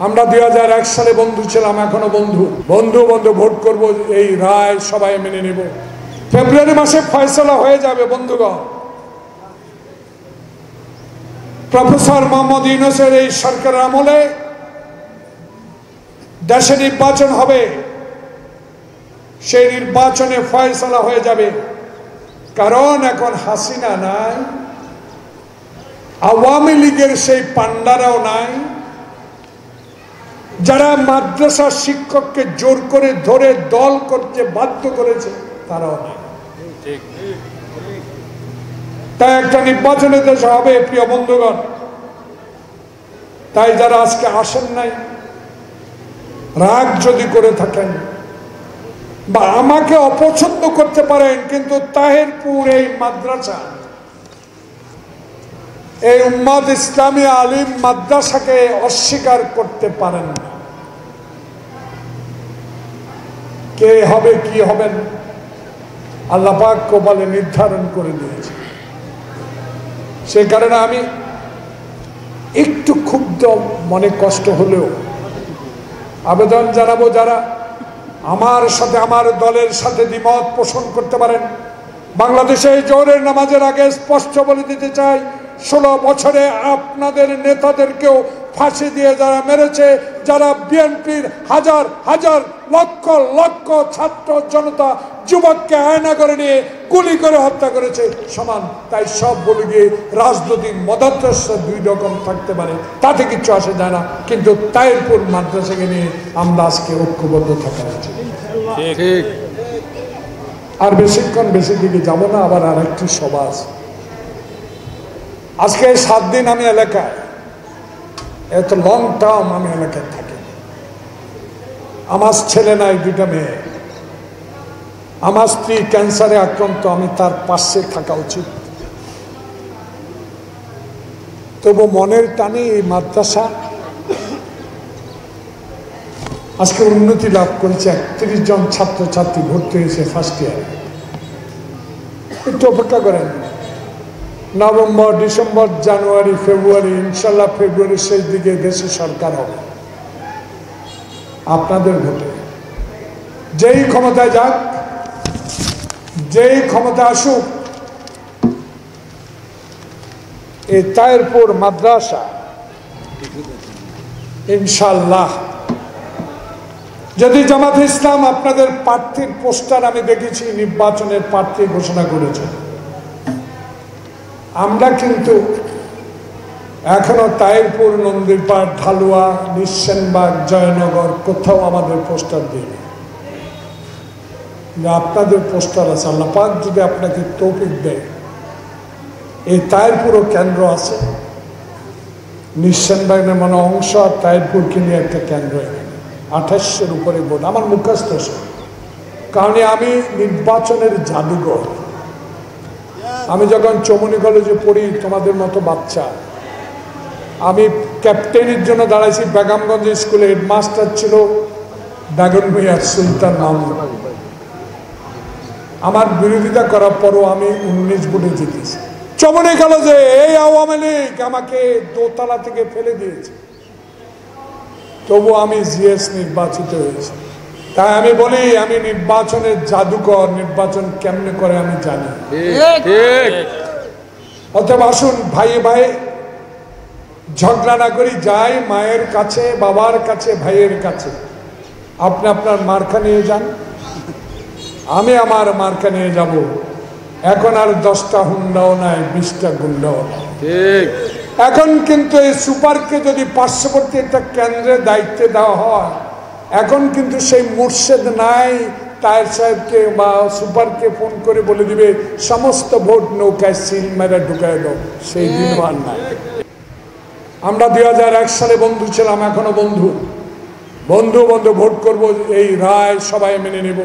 আমরা 2001 সালে বন্ধু ছিলাম, এখনো বন্ধু। বন্ধু বন্ধু ভোট করব, এই রায় সবাই মেনে নেব। ফেব্রুয়ারি মাসে ফয়সালা হয়ে যাবে বন্ধুগণ। প্রফেসর মোহাম্মদ ইউনূসের এই সরকারের আমলে দেশে নির্বাচন হবে, সেই নির্বাচনে ফয়সালা হয়ে যাবে। কারণ এখন হাসিনা নাই, আওয়ামী লীগের সেই পান্ডারাও নাই, যারা মাদ্রাসা শিক্ষককে জোর করে ধরে দল করতে বাধ্য করেছে তারাও নাই। তাই একটা নির্বাচনের দেশ হবে প্রিয় বন্ধুগণ। তাই যারা আজকে আসেন নাই, রাগ যদি করে থাকেন বা আমাকে অপছন্দ করতে পারেন, কিন্তু তাহেরপুর এই মাদ্রাসা, এই উম্মাদ ইসলামী আলিম মাদ্রাসাকে অস্বীকার করতে পারেন না। কে হবে কি হবেন আল্লাহ পাক কপালে নির্ধারণ করে দিয়েছে। সেই কারণে আমি একটু ক্ষুব্ধ, মনে কষ্ট হলেও আবেদন জানাবো, যারা আমার সাথে, আমার দলের সাথে দ্বিমত পোষণ করতে পারেন। বাংলাদেশে জোহরের নামাজের আগে স্পষ্ট বলে দিতে চাই, 16 বছরে আপনাদের নেতাদেরকেও ফাঁসি দিয়ে যারা মেরেছে, যারা বিএনপির হাজার হাজার লক্ষ লক্ষ ছাত্র জনতা যুবককে আয়না করে নিয়ে গুলি করে হত্যা করেছে সমান। তাই সব বলে গিয়ে রাজনৈতিক মতাদর্শ দুই রকম থাকতে পারে, তাতে কিচ্ছু আসে যায় না, কিন্তু তাহেরপুর মাদ্রাসাকে নিয়ে আমরা আজকে ঐক্যবদ্ধ থাকা উচিত। আর বেশিক্ষণ বেশি দিকে যাব না, আবার আর একটি সভা আছে আজকে। 7 দিন আমি এলাকায়, এত লং টার্ম আমি এলাকায় থাকি। আমার ছেলে নাই, 2টা মেয়ে। আমার স্ত্রী ক্যান্সারে আক্রান্ত, আমি তার পাশে থাকা উচিত। তবু মনের টানে এই মাদ্রাসা আজকে উন্নতি লাভ করেছে। 31 জন ছাত্রছাত্রী ভর্তি হয়েছে ফার্স্ট ইয়ারে। একটু অপেক্ষা করেন, নভেম্বর, ডিসেম্বর, জানুয়ারি, ফেব্রুয়ারি, ইনশাল্লাহ ফেব্রুয়ারির শেষ দিকে দেশে সরকার হবে আপনাদের ভোটে। যেই ক্ষমতায় যাক, যেই ক্ষমতা আসুক, এই তাহেরপুর মাদ্রাসা ইনশাল্লাহ, যদি জামাত ইসলাম আপনাদের প্রার্থীর পোস্টার আমি দেখেছি, নির্বাচনের প্রার্থী ঘোষণা করেছে, আমরা কিন্তু এখনো তাহেরপুর, নন্দীরপাড়, ঢালুয়া, নিঃসেনবাগ, জয়নগর কোথাও আমাদের পোস্টার দিইনি। আপনাদের পোস্টার আছে। আল্লাহ পাক যদি আপনাকে তৌফিক দেয়, এই তাহেরপুরও কেন্দ্র আছে, নিঃসেনবাগের মানে অংশ আর তাহেরপুরকে নিয়ে একটা কেন্দ্র, এখানে 2800-এর উপরে ভোট। আমার মুখস্থ, কারণ আমি নির্বাচনের জাদুঘর। আমি যখন চৌমনি কলেজে পড়ি, তোমাদের মতো বাচ্চা, আমি ক্যাপ্টেনের জন্য দাঁড়াইছি বেগমগঞ্জ স্কুলে। হেডমাস্টার ছিল বেগম মিয়া সুলতান মাহমুদ। আমার বিরোধিতা করার পরও আমি 19 ভোটে জিতেছি চৌমনি কলেজে। এই আওয়ামী লীগ আমাকে দোতলা থেকে ফেলে দিয়েছে, তবু আমি জিএস নির্বাচিত হয়েছি। তাই আমি বলি, আমি নির্বাচনের জাদুকর, নির্বাচন কেমনে করে আমি জানি। অতএব আসুন ভাই ভাই ঝগড়া না করি, যাই মায়ের কাছে, বাবার কাছে, ভাইয়ের কাছে। আপনি আপনার মার্কা নিয়ে যান, আমি আমার মার্কা নিয়ে যাব। এখন আর 10টা হুন্ডাও নাই, 20টা গুন্ডাও নাই। এখন কিন্তু এই সুপারকে যদি পার্শ্ববর্তী একটা কেন্দ্রের দায়িত্বে দেওয়া হয়, এখন কিন্তু সেই মুর্শেদ নাই, তায়ের সাহেবকে বা সুপারকে ফোন করে বলে দিবে সমস্ত ভোট নৌকায় সিল মেরে ঢুকায় দাও, সেই দিন আর নাই। আমরা 2001 সালে বন্ধু ছিলাম, এখনো বন্ধু। বন্ধু বন্ধু ভোট করব, এই রায় সবাই মেনে নেব।